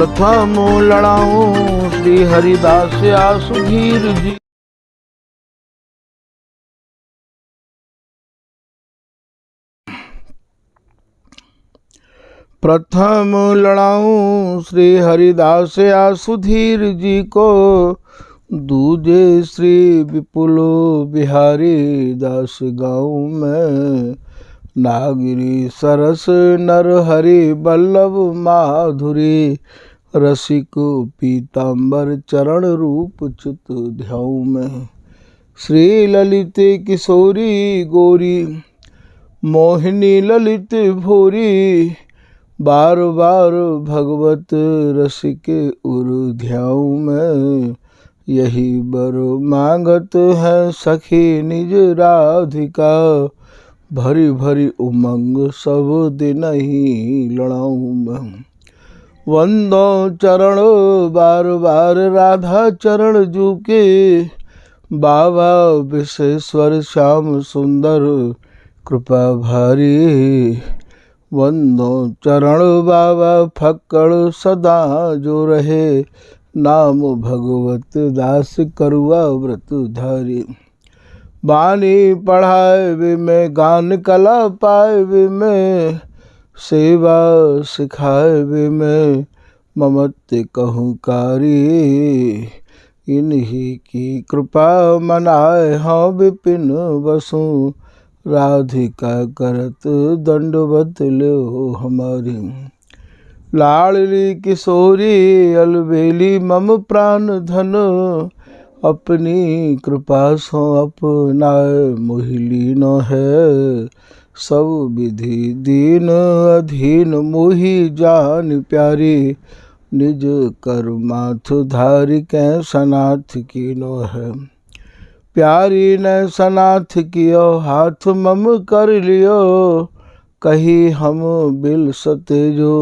प्रथम लड़ाऊं श्री हरिदास आसुधीर जी। प्रथम लड़ाऊं श्री हरिदास आसुधीर जी को, दूजे श्री विपुल बिहारी दास गाँव में। नागिरी सरस नर हरि बल्लभ माधुरी, रसिक पीताम्बर चरण रूप चित ध्याऊ में। श्री ललित किशोरी गोरी, मोहिनी ललित भोरी, बार बार भगवत रसिक उर ध्याऊ में। यही बर मांगत है सखी निज राधिका, भरी भरी उमंग सब दिन ही लड़ाऊं मैं। वंदो चरण बार बार राधा चरण जूके, बाबा विश्वेश्वर श्याम सुंदर कृपा भारी। वंदो चरण बाबा फक्कड़ सदा जो रहे, नाम भगवत दास करुआ व्रत धारी। बानी पढ़ाए वे में गान कला पाए वे में, सेवा सिखाए वे में ममत्व कहूँ कारी। इन्हीं की कृपा मनाए हाँ विपिन बसु, राधिका करत दंडवत लो हमारी। लाडली किशोरी अलबेली मम प्राण धन, अपनी कृपा सो अपनाए मोहिली न है। सब विधि दीन अधीन मोहि जान प्यारी, निज कर माथ धारी कै सनाथ की नो है। प्यारी ने सनाथ कियो हाथ मम कर लियो, कही हम बिल सतेजो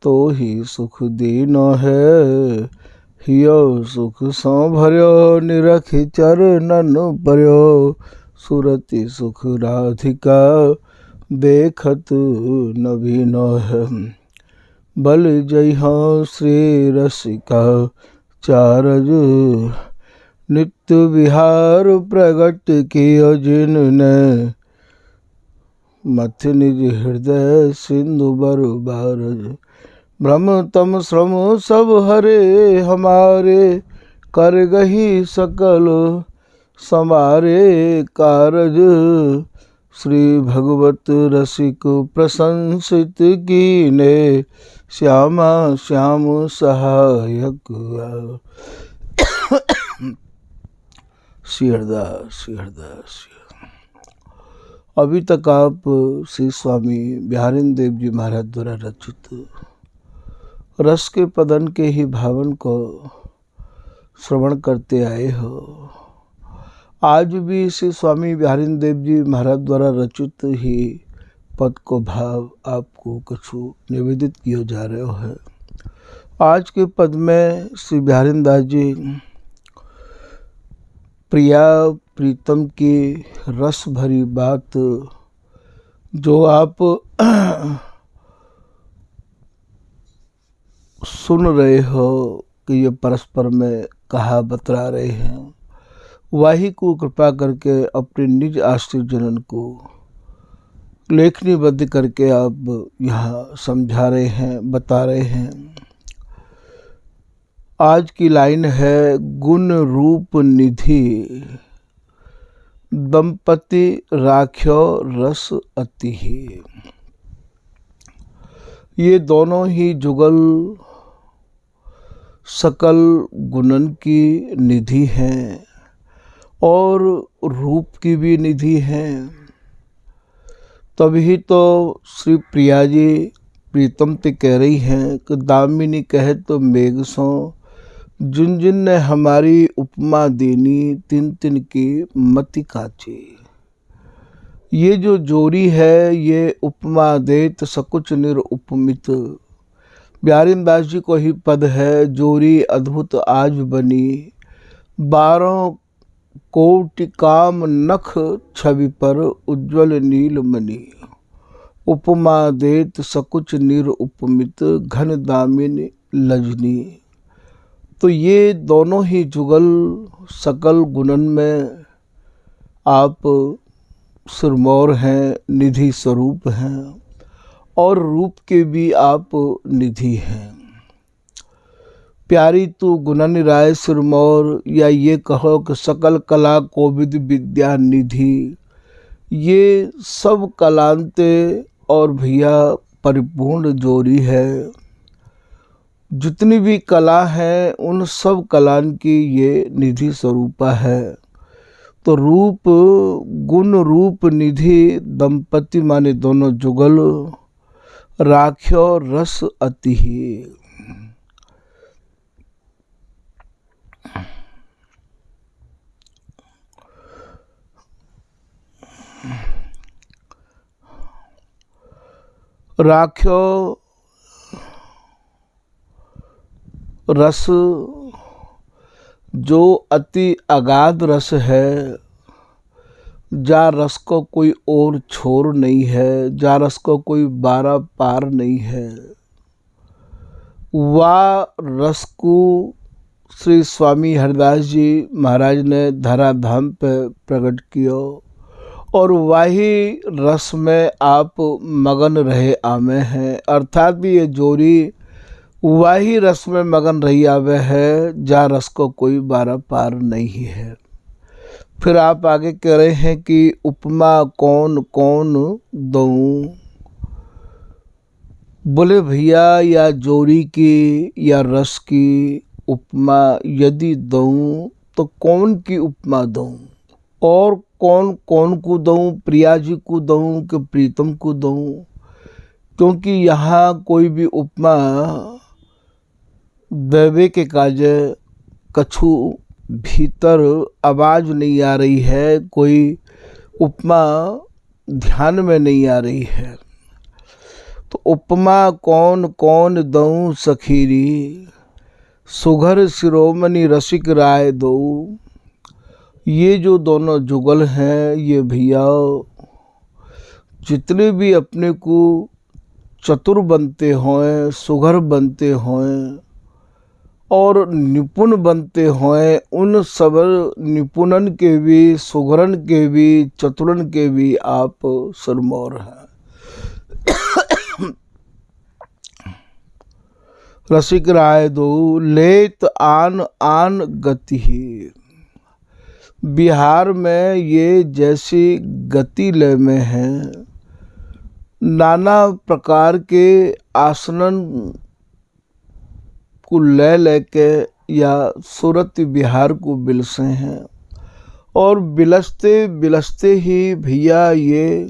तो ही सुख दीनो है। हियो सुख सो भर्यो निरखि चरणन पर्यो, सुरति सुख राधिका देखत नवीनो है। बल जय हो श्री रसिका चारज, नित्य विहार प्रगट कियो जिनने। मथ निज हृदय सिंधु बर बारज, भ्रम तम श्रम सब हरे हमारे। कर गही सकल समारे कारज, श्री भगवत रसिक प्रशंसित कीने। श्यामा श्याम सहायक श्री हरदास श्री हरदास। अभी तक आप श्री स्वामी बिहारिंद्र देव जी महाराज द्वारा रचित रस के पदन के ही भावन को श्रवण करते आए हो। आज भी श्री स्वामी बिहारिंद्र देव जी महाराज द्वारा रचित ही पद को भाव आपको कुछ निवेदित किया जा रहा है। आज के पद में श्री बिहारिंद्र दास जी प्रिया प्रीतम की रस भरी बात जो आप सुन रहे हो कि ये परस्पर में कहा बतरा रहे हैं, वही को कृपा करके अपने निज आश्रित जनन को लेखनीबद्ध करके आप यहाँ समझा रहे हैं, बता रहे हैं। आज की लाइन है, गुण रूप निधि दंपति राख्यो रस अति ही। ये दोनों ही जुगल सकल गुणन की निधि हैं और रूप की भी निधि हैं। तभी तो श्री प्रिया जी प्रीतम ते कह रही हैं कि दामिनी कहे तो मेघ सो, जिन जिन ने हमारी उपमा देनी, तिन तिन की मति काची। ये जो जोड़ी है ये उपमा देत सकुच निर उपमित। बिहारिंद्र दास जी को ही पद है, जोड़ी अद्भुत आज बनी, 12 कोटि काम नख छवि पर उज्ज्वल नील मणि। उपमा देत सकुच निर उपमित, घन दामिनी लजनी। तो ये दोनों ही जुगल सकल गुणन में आप सिरमौर हैं, निधि स्वरूप हैं और रूप के भी आप निधि हैं। प्यारी तू गुणन राय सिरमौर, या ये कहो कि सकल कला कोविद विद्या निधि। ये सब कलांते और भैया परिपूर्ण जोड़ी है। जितनी भी कला है उन सब कलान की ये निधि स्वरूपा है। तो रूप गुण रूप निधि दंपति माने दोनों जुगल, राख्यो रस अति ही। राख्यो रस जो अति अगाध रस है, जा रस को कोई और छोर नहीं है, जा रस को कोई बारा पार नहीं है। वह रस को श्री स्वामी हरिदास जी महाराज ने धराधाम पे प्रकट किया और वही रस में आप मगन रहे आमे हैं। अर्थात भी ये जोड़ी वही रस में मगन रही आवे है, जा रस को कोई बारा पार नहीं है। फिर आप आगे कह रहे हैं कि उपमा कौन कौन दूं। बोले भैया या जोड़ी की या रस की उपमा यदि दूं तो कौन की उपमा दूं और कौन कौन को दूं, प्रिया जी को दूं कि प्रीतम को दूं। क्योंकि यहाँ कोई भी उपमा देवे के काजे कछु भीतर आवाज नहीं आ रही है, कोई उपमा ध्यान में नहीं आ रही है। तो उपमा कौन कौन दूं सखीरी, सुघर शिरोमणि रसिक राय दो। ये जो दोनों जुगल हैं ये भैया जितने भी अपने को चतुर बनते हों, सुघर बनते हों और निपुण बनते हों, उन सब निपुणन के भी, सुघरन के भी, चतुरन के भी आप सिरमौर हैं। रसिक राय दो लेत आन आन गति ही। बिहार में ये जैसी गति लय में हैं, नाना प्रकार के आसनन को ले लेके या सूरत बिहार को बिलसे हैं और बिलसते बिलसते ही भैया ये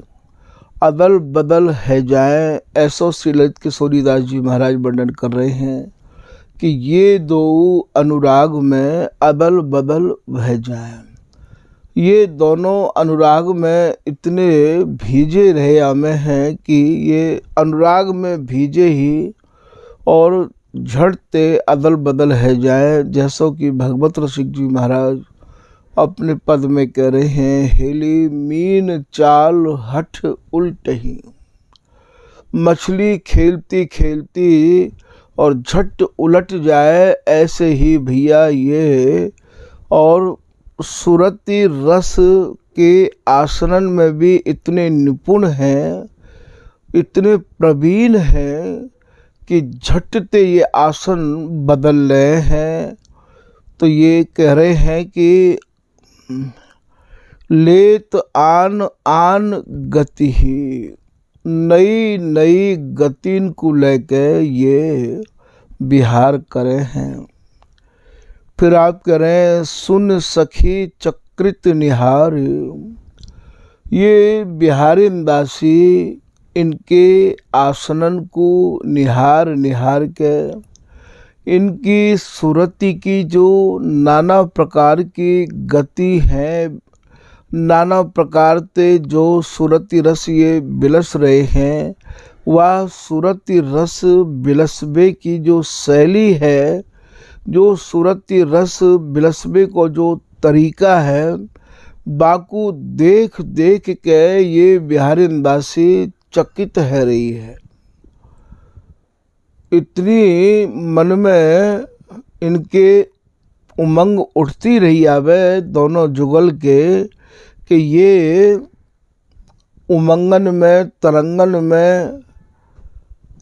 अदल बदल है जाए। ऐसो श्री ललित किशोरीदास जी महाराज वर्णन कर रहे हैं कि ये दो अनुराग में अदल बदल है जाए। ये दोनों अनुराग में इतने भीजे रहे आमे हैं कि ये अनुराग में भीजे ही और झड़ते अदल बदल है जाए। जैसो कि भगवत रसिक जी महाराज अपने पद में कह रहे हैं, हेली मीन चाल हठ उल्ट ही। मछली खेलती खेलती और झट उलट जाए, ऐसे ही भैया ये और सुरती रस के आसनन में भी इतने निपुण हैं, इतने प्रवीण हैं कि झटते ये आसन बदल रहे हैं। तो ये कह रहे हैं कि लेत आन आन गति ही, नई नई गतिन को लेके ये बिहार करे हैं। फिर आप कह रहे हैं सुन सखी चक्रित निहार। ये बिहारी दासी इनके आसनन को निहार निहार के इनकी सुरति की जो नाना प्रकार की गति है, नाना प्रकार से जो सुरति रस ये बिलस रहे हैं, वह सुरति रस बिलसबे की जो शैली है, जो सुरति रस बिलसबे को जो तरीका है, बाकू देख देख के ये बिहारी दासी चकित है रही है। इतनी मन में इनके उमंग उठती रही आवे दोनों जुगल के कि ये उमंगन में तरंगन में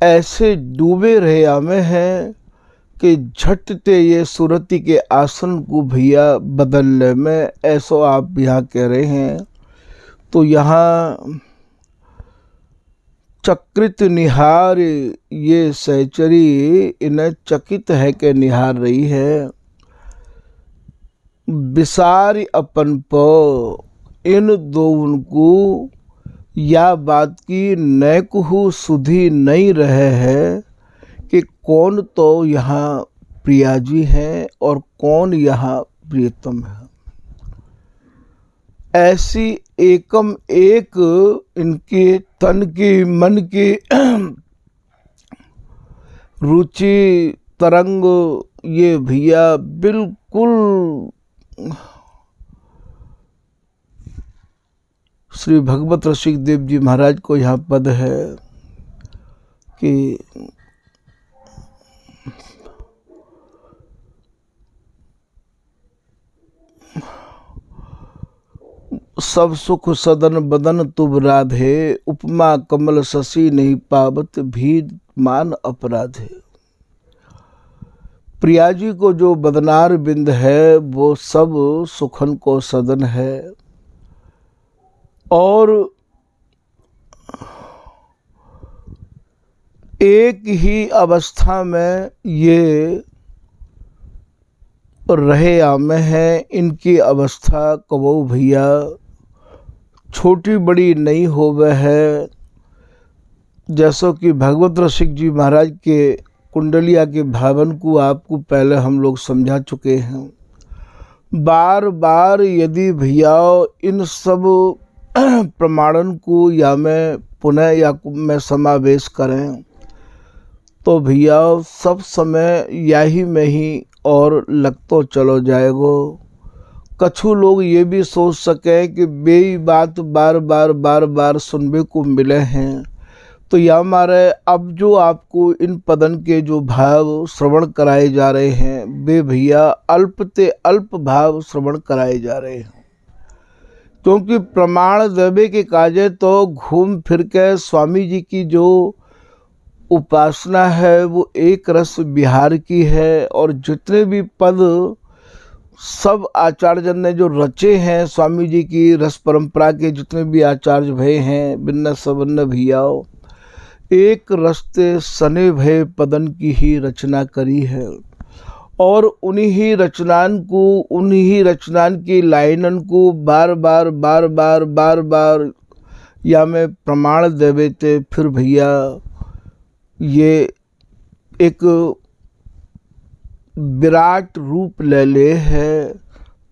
ऐसे डूबे रहे आमे हैं कि झटते ये सुरती के आसन को भैया बदलने में ऐसो आप यहाँ कह रहे हैं। तो यहाँ चक्रित निहार ये सहचरी इन्हें चकित है के निहार रही है। बिसारी अपन पो इन दो उनको या बात की न कुहू सुधी नहीं रहे है कि कौन तो यहाँ प्रियाजी है और कौन यहाँ प्रियतम है। ऐसी एकम एक इनके तन की मन की रुचि तरंग ये भैया बिल्कुल श्री भगवत रसिक देव जी महाराज को यहाँ पद है कि सब सुख सदन बदन तुब राधे उपमा कमल शशि नहीं पावत भी मान अपराधे। प्रिया जी को जो बदनार बिंद है वो सब सुखन को सदन है और एक ही अवस्था में ये रहे आमे हैं। इनकी अवस्था कबो भैया छोटी बड़ी नहीं होवे है। जैसो कि भगवत रसिक जी महाराज के कुंडलिया के भावन को आपको पहले हम लोग समझा चुके हैं। बार बार यदि भैया इन सब प्रमाणन को या मैं पुनः या में समावेश करें तो भैया सब समय यही में ही और लग तो चलो जाएगो। कछु लोग ये भी सोच सके कि बेई बात बार बार सुनने को मिले हैं तो यह हमारे अब जो आपको इन पदन के जो भाव श्रवण कराए जा रहे हैं वे भैया अल्प ते अल्प भाव श्रवण कराए जा रहे हैं। क्योंकि प्रमाण देवे के काजे तो घूम फिर के स्वामी जी की जो उपासना है वो एक रस बिहार की है और जितने भी पद सब आचार्यजन ने जो रचे हैं स्वामी जी की रस परंपरा के जितने भी आचार्य भय हैं बिन्न सवर्ण भैयाओ एक रस्ते सने भय पदन की ही रचना करी है और उन्हीं ही रचनान की लाइनन को बार बार या मैं प्रमाण देवे थे। फिर भैया ये एक विराट रूप ले ले है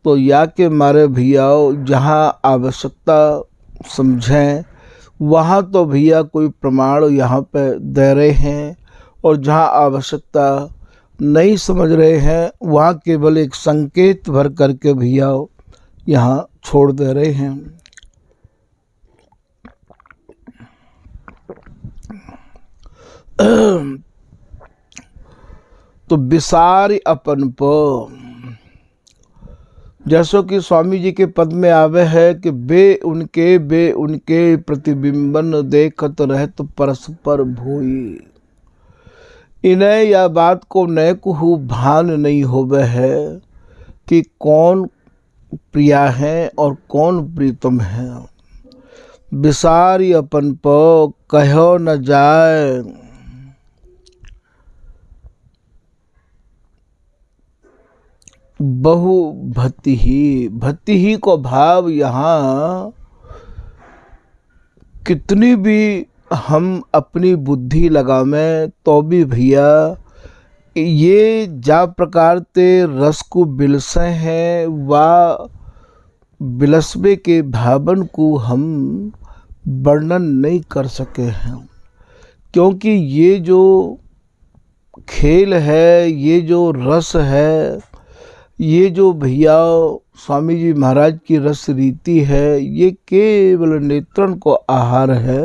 तो या के मारे भैया जहाँ आवश्यकता समझें वहाँ तो भैया कोई प्रमाण यहाँ पे दे रहे हैं और जहाँ आवश्यकता नहीं समझ रहे हैं वहाँ केवल एक संकेत भर करके भैया यहाँ छोड़ दे रहे हैं। तो बिसारी अपन पो जैसो कि स्वामी जी के पद में आवे है कि बे उनके प्रतिबिंबन देखत रहत परस्पर भोई। इन्हें यह बात को न कुहू भान नहीं होवे है कि कौन प्रिया है और कौन प्रीतम है। बिसारी अपन पो कहो न जाए बहु भक्ति ही को भाव यहाँ कितनी भी हम अपनी बुद्धि लगावें तो भी भैया ये जा प्रकार ते रस को बिलसे हैं वा बिलसबे के भावन को हम वर्णन नहीं कर सके हैं। क्योंकि ये जो खेल है ये जो रस है ये जो भैया स्वामी जी महाराज की रस रीति है ये केवल नेत्रन को आहार है।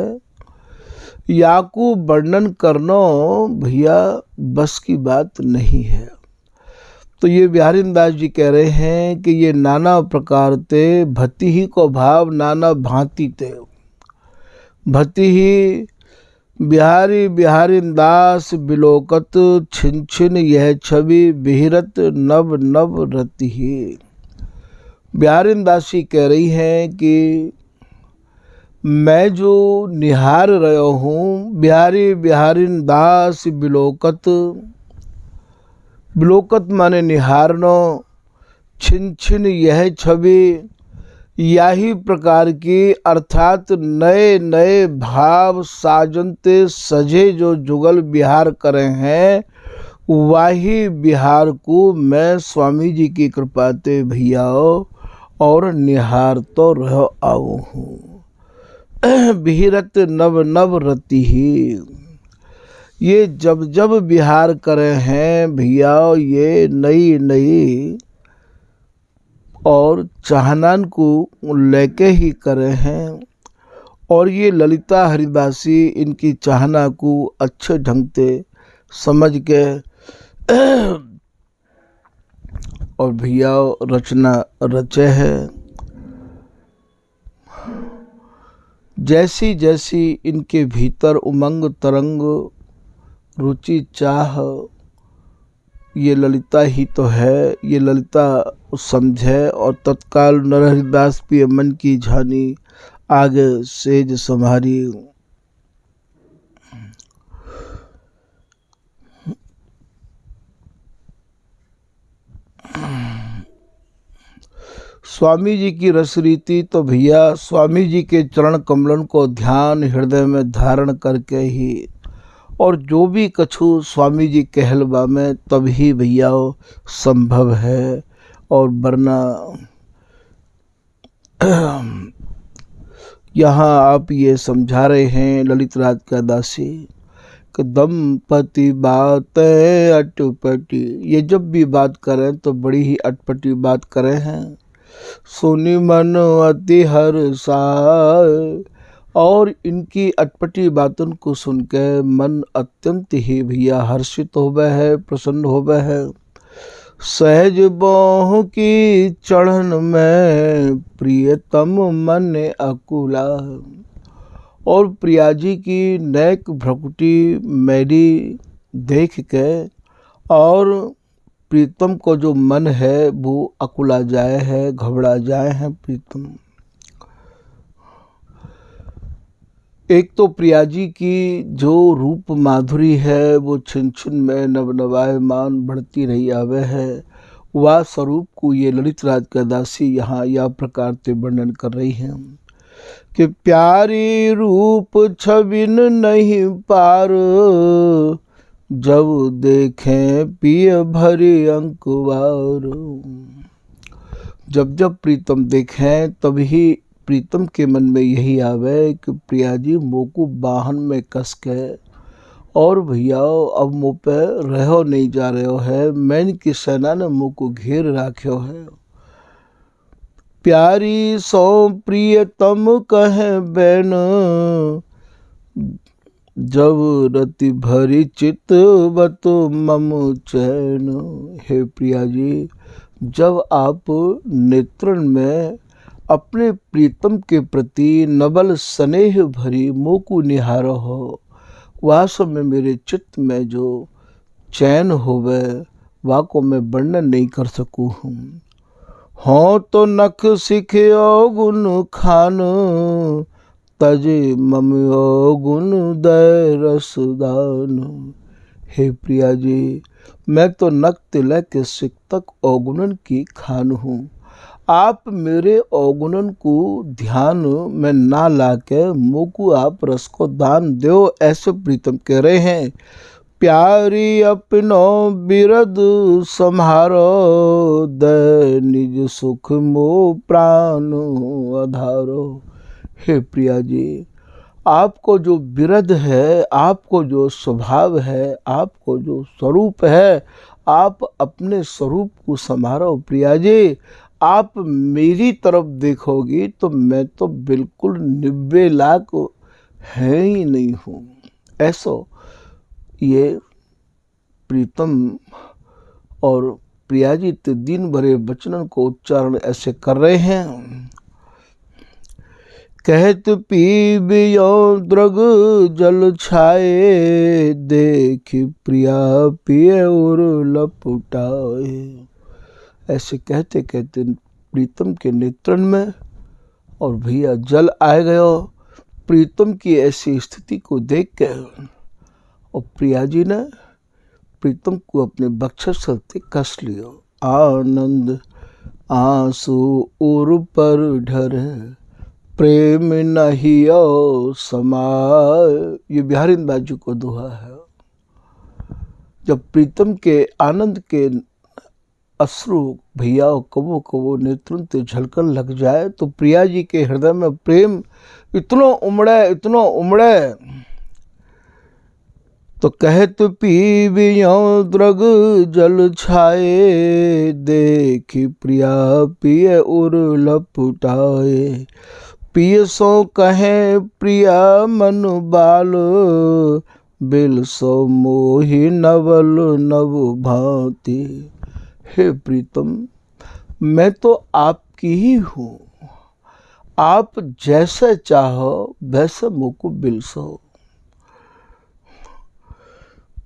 याकू वर्णन करना भैया बस की बात नहीं है। तो ये बिहारीदास जी कह रहे हैं कि ये नाना प्रकार ते भति ही को भाव नाना भांति ते भति ही बिहारी बिहारीदास बिलोकत छिन छिन यह छवि बिहरत नव नव रति ही। बिहारीदास जी कह रही हैं कि मैं जो निहार रहा हूँ बिहारी बिहारीदास बिलोकत, बिलोकत माने निहारनो, छिन छिन यह छवि यही प्रकार की अर्थात नए नए भाव साजनते सजे जो जुगल बिहार करे हैं वही बिहार को मैं स्वामी जी की कृपा ते भैया और निहार तो रह आऊ हूँ। बिहरत नव नव रति ही, ये जब जब बिहार करे हैं भैया ये नई नई और चाहनान को लेके ही करे हैं। और ये ललिता हरिदासी इनकी चाहना को अच्छे ढंग से समझ के और भैया रचना रचे है। जैसी जैसी इनके भीतर उमंग तरंग रुचि चाह, ये ललिता ही तो है, ये ललिता समझे और तत्काल नरहरिदास पिय मन की झानी आगे सेज संभारी। स्वामी जी की रस रीति तो भैया स्वामी जी के चरण कमलन को ध्यान हृदय में धारण करके ही और जो भी कछु स्वामी जी कहलवा में तभी भैया संभव है। और वरना यहाँ आप ये समझा रहे हैं ललित राज का दासी कि दंपति बातें अटपटी, ये जब भी बात करें तो बड़ी ही अटपटी बात करें हैं। सुनी मन अति हर्षाय, और इनकी अटपटी बातों को सुन के मन अत्यंत ही भैया हर्षित होवे है, प्रसन्न होवे है। सहज बाहों की चढ़न में प्रियतम मन अकुला, और प्रिया जी की नेक भ्रकुटी मेरी देख के और प्रीतम को जो मन है वो अकुला जाए है, घबरा जाए हैं प्रीतम। एक तो प्रिया जी की जो रूप माधुरी है वो छिन छिन में नवनवायमान बढ़ती रही आवे है। वह स्वरूप को ये ललित राज का दासी यहाँ या प्रकार से वर्णन कर रही हैं कि प्यारी रूप छबिन नहीं पार, जब देखें पिय भरी अंकुवार। जब जब प्रीतम देखें तभी प्रीतम के मन में यही आवे कि प्रिया जी मोको बाहन में कस के और भैया अब मुँह पे रहो नहीं जा रहे है, मैन की सेना ने मुँह को घेर राख्यो है। प्यारी सो प्रियतम कहे बैन, जब रति भरी चित बत मम चैन। हे प्रिया जी, जब आप नेत्रन में अपने प्रीतम के प्रति नबल स्नेह भरी मोह को निहारो हो, वास्तव में मेरे चित्त में जो चैन होवे वा को मैं वर्णन नहीं कर सकूँ हूँ। हो तो नख सिखो गुण खान, तजे ममियो गुण दय रसदान। हे प्रिया जी, मैं तो नख तिलक के सिख तक अवगुणन की खान हूँ। आप मेरे अवगुणन को ध्यान में ना लाके मुँह को आप रस को दान दो, ऐसे प्रीतम कह रहे हैं। प्यारी अपनो बिरद सम्हारो, दय निज सुख मोह प्राण आधारो। हे प्रिया जी, आपको जो बिरद है, आपको जो स्वभाव है, आपको जो स्वरूप है, आप अपने स्वरूप को संभारो। प्रिया जी, आप मेरी तरफ देखोगी तो मैं तो बिल्कुल 90 लाख है ही नहीं हूँ। ऐसा ये प्रीतम और प्रिया जी दिन भरे वचनन को उच्चारण ऐसे कर रहे हैं। कहत पीबियो द्रग जल छाए, देख प्रिया पिए और लपटाए। ऐसे कहते कहते प्रीतम के नेत्रन में और भैया जल आ गयो। प्रीतम की ऐसी स्थिति को देख के और प्रिया जी ने प्रीतम को अपने बक्षस से कस लियो। आनंद आंसू उर पर ढरे, प्रेम नहीं समाय। ये बिहारी बाजू को दोहा है। जब प्रीतम के आनंद के अश्रु भैया कबो कबो नेत्रों ते झलकन लग जाए तो प्रिया जी के हृदय में प्रेम इतनो उमड़े तो कहत पीबियो द्रग जल छाए, देखी प्रिया पिए उर लपटाए। पिय सो कहे प्रिया मन बाल, बिल सो मोहि नवल नव भांति। हे प्रीतम, मैं तो आपकी ही हूँ, आप जैसे चाहो वैसे मुझको बिल सो।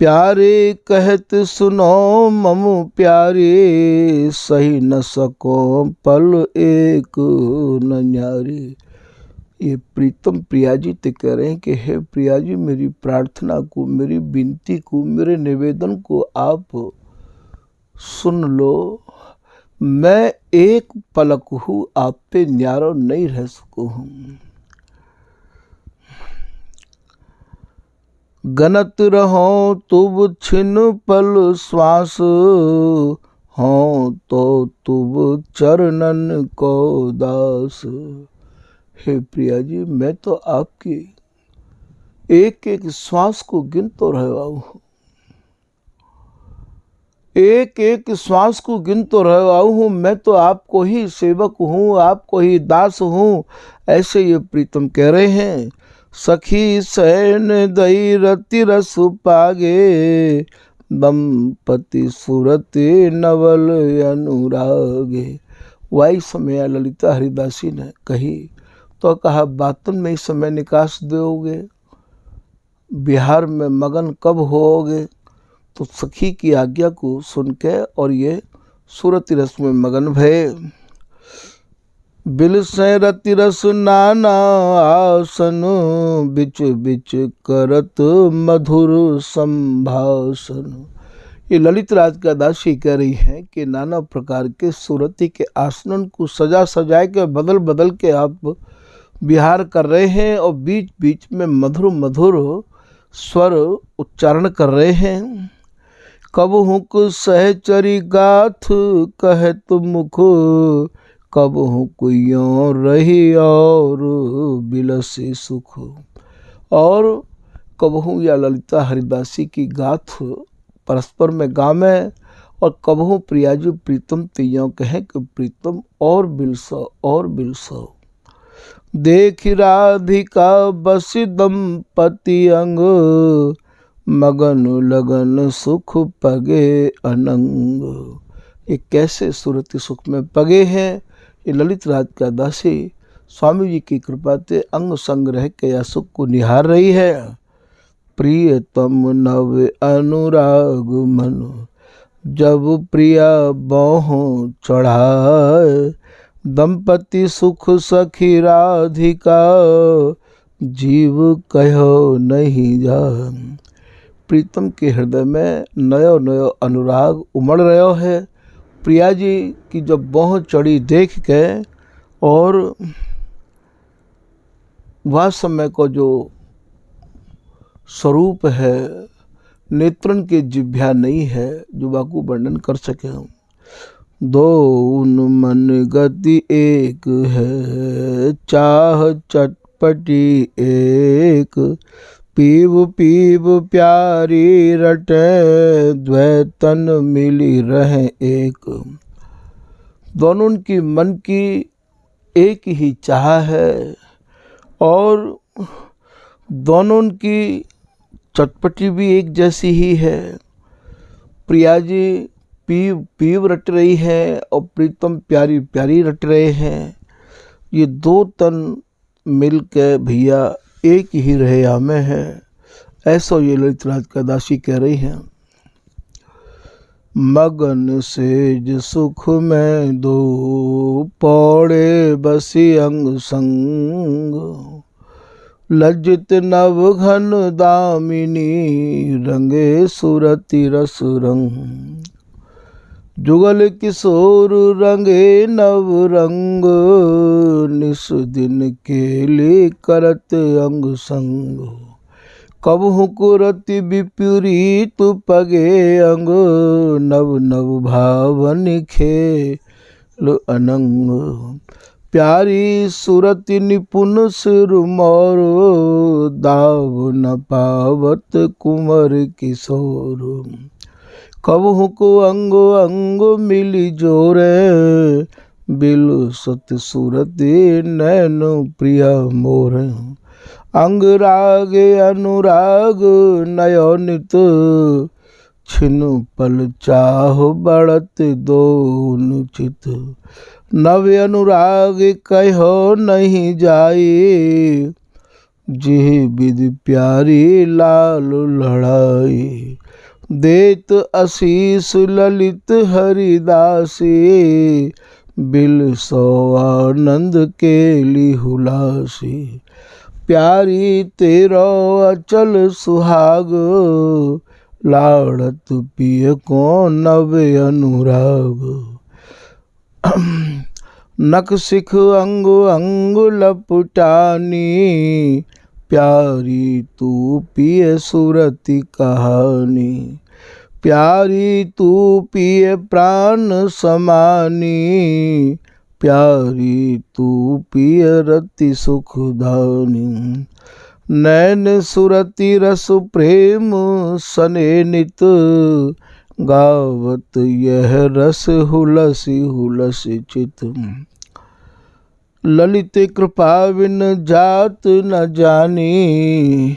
प्यारे कहत सुनो मम प्यारे, सही न सको पल एक न न्यारी। ये प्रीतम प्रिया जी ते कह रहे हैं कि हे प्रिया जी, मेरी प्रार्थना को, मेरी विनती को, मेरे निवेदन को आप सुन लो। मैं एक पलक हूँ, आप पे न्यारो नहीं रह सकू हूँ। गनत रहो तुब छिन पल श्वास, हो तो तुब चरणन को दास। हे प्रिया जी, मैं तो आपकी एक एक श्वास को गिन तो रहा हूँ, एक एक श्वास को गिन तो रहा हूँ। मैं तो आपको ही सेवक हूँ, आपको ही दास हूँ। ऐसे ये प्रीतम कह रहे हैं। सखी सैन दई रति रस पागे, दंपति सुरति नवल अनुरागे। वही समय ललिता हरिदासी ने कही तो कहा, बातन में ही समय निकास दोगे, बिहार में मगन कब होगे। तो सखी की आज्ञा को सुन के और ये सूरति रस में मगन भये। बिल से रति रस नाना आसन, बिच बिच करत मधुर संभाषण। ये ललित राज का दासी कह रही है कि नाना प्रकार के सूरती के आसनन को सजा सजाए के बदल बदल के आप विहार कर रहे हैं और बीच बीच में मधुर मधुर स्वर उच्चारण कर रहे हैं। कब हुक सहचरी गाथ कहत मुख, कब हुक यों रही और बिलसे सुख। और कबहू या ललिता हरिदासी की गाथ परस्पर में गामे और कबहू प्रिया जी प्रीतम तियों कहें कि प्रीतम और बिलसो और बिलसो। देख राधिका बस दंपति अंग, मगन लगन सुख पगे अनंग। ये कैसे सूरती सुख में पगे हैं। ये ललित राज का दासी स्वामी जी की कृपा से अंग संग रह के या सुख को निहार रही है। प्रियतम नव अनुराग मन, जब प्रिया बाहों चढ़ाए। दंपति सुख सखी राधिका, जीव कहो नहीं जान। प्रीतम के हृदय में नयो नयो अनुराग उमड़ रहो है। प्रिया जी की जब बाहों चढ़ी देख के और वह समय को जो स्वरूप है, नेत्रन के जिभ्या नहीं है जो बाकू वर्णन कर सके हम। दो उन मन गति एक है, चाह चटपटी एक। पीव पीव प्यारी रटे, द्वैतन मिली रहे एक। दोनों की मन की एक ही चाह है और दोनों की चटपटी भी एक जैसी ही है। प्रिया जी पीव रट रही है और प्रीतम प्यारी प्यारी रट रहे हैं। ये दो तन मिल के भैया एक ही रहे में है, ऐसा ये ललित राज का दासी कह रही हैं। मगन सेज सुख में दो पौड़े बसी अंग संग, लज्जित नव घन दामिनी रंगे सुरति रस रंग। जुगल किशोर रंगे नव रंग, निस दिन केले करत अंग संग। कबहु कुरति विपरीत पगे अंग, नव नव भावन खेल अनंग। प्यारी सुरति निपुण सिर मोर, दाव न पावत कुंवर किशोर। कबहु को अंग अंग मिली जोरे, बिल सत सुरति नैन प्रिया मोर। अंग राग अनुराग नयनित, छिनु पल चाह बढ़त दोन चित। नव अनुराग कहो नहीं जाई, जिह विधि प्यारी लाल लड़ाई। देत आशीष ललित हरिदासी, बिल सो आनंद केली हुलासी। प्यारी तेरो अचल सुहाग, लाड़त पिय को नव अनुराग। नख सिख अंग अंग लपटानी, प्यारी तू पिय सुरति कहानी। प्यारी तू पिय प्राण समानी, प्यारी तू पिय रति सुखदानी। नैन सुरति रस प्रेम सने नित, गावत यह रस हुलसी हुलसी चित। ललित कृपा बिन जात न जानी,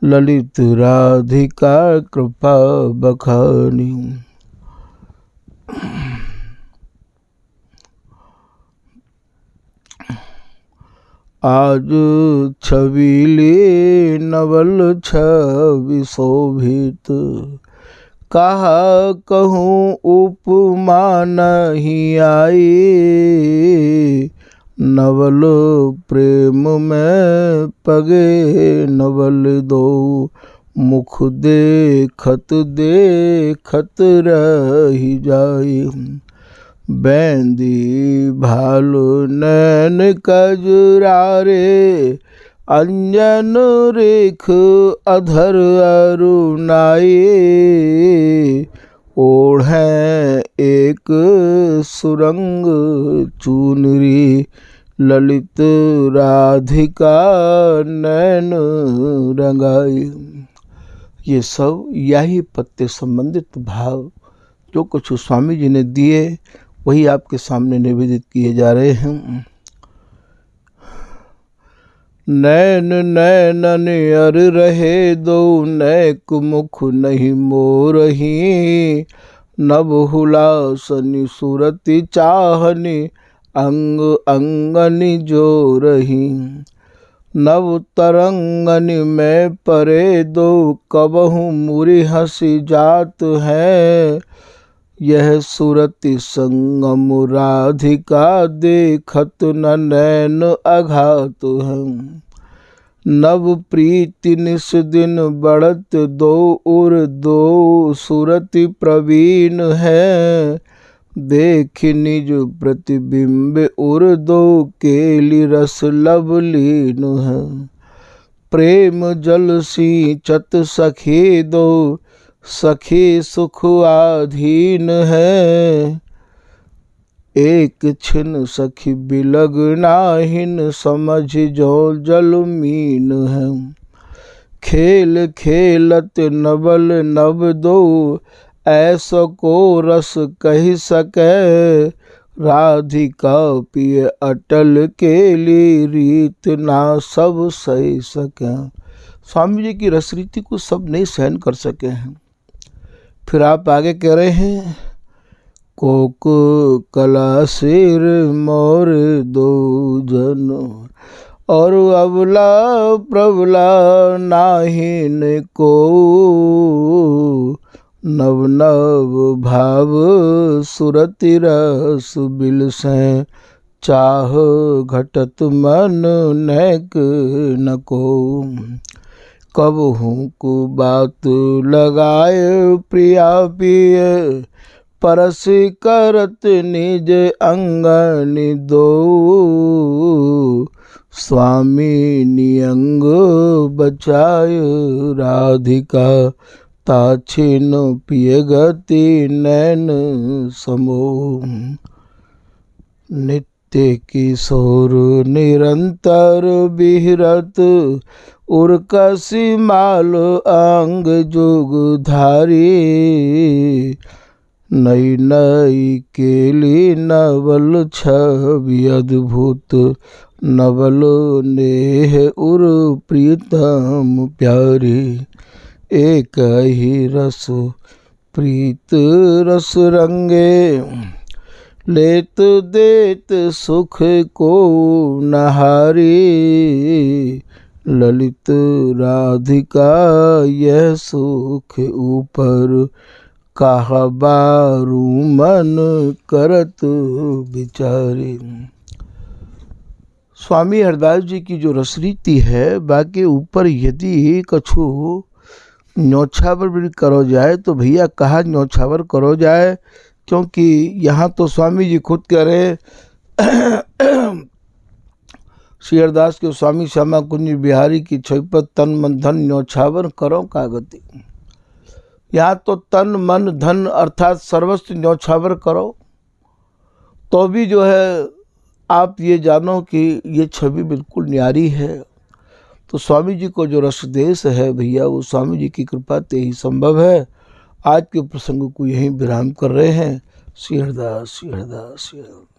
ललित राधिका कृपा बखानी। आज छबीले नवल छवि शोभित, कहा कहूँ उपमा नहीं आई। नवल प्रेम में पगे नवल दो, मुख देखत देखत रही जाई। बैंदी भालू नैन कजरारे, अंजन रेख अधर अरुणाई। ओढ़े एक सुरंग चुनरी, ललित राधिका नैन रंगाई। ये सब यही पत्ते संबंधित भाव जो कुछ स्वामी जी ने दिए वही आपके सामने निवेदित किए जा रहे हैं। नैन नैनन अर रहे दो, नैक मुख नहीं मोरही। नभ हुलासनि सुरति चाहनि, अंग अंगनि जोरही। नव तरंगनि में परे दो, कबहु मुरि हंसी जात है। यह सुरति संगम राधिका, देखत न नैन अघात है। नव प्रीति निस दिन बढ़त दो उर, दो सुरति प्रवीण है। देख निज प्रतिबिंब उर, दो केली रस लवलीन है। प्रेम जल सिंचत सखी दो, सखी सुख आधीन है। एक छिन सखी बिलग नाहिन, समझ जो जल मीन है। खेल खेलत नवल नव दो, ऐसो को रस कही सके। राधिका पिय अटल केली रीत ना सब सही सके। स्वामी जी की रस रीति को सब नहीं सहन कर सके हैं। फिर आप आगे कह रहे हैं, कोक कला सिर मोर दो जन और अबला प्रबला नाहिन को। नव नव भाव सुरति रस बिलसें चाह घटत मन नैक न को। कब हूँ को बात लगाए प्रिया पिय परस करत निज अंगन दो। स्वामी नियंग बचाय राधिका ताछिन पिय गति नैन समो। नित्य किशोर निरंतर बिहरत उर्कसी माल अंग जुग धारी। नई नई केली नवल छवि अद्भुत नवल नेह उर प्रीतम प्यारी। एक ही रस प्रीत रस रंगे लेत देत सुख को नहारी। ललित राधिका यह सुख ऊपर कहा बारू मन करत विचारी। स्वामी हरदास जी की जो रसरीति है, बाकी ऊपर यदि कछु न्योछावर भी करो जाए तो भैया कहा न्योछावर करो जाए, क्योंकि यहाँ तो स्वामी जी खुद कह रहे श्री हरदास के स्वामी श्यामा कुंज बिहारी की छविपत तन मन धन न्योछावर करो कागति। यहाँ तो तन मन धन अर्थात सर्वस्व न्योछावर करो तो भी जो है आप ये जानो कि ये छवि बिल्कुल न्यारी है। तो स्वामी जी को जो रसदेश है भैया वो स्वामी जी की कृपा से ही संभव है। आज के प्रसंग को यहीं विराम कर रहे हैं। श्री हरदास श्री हरदास श्री हरदास।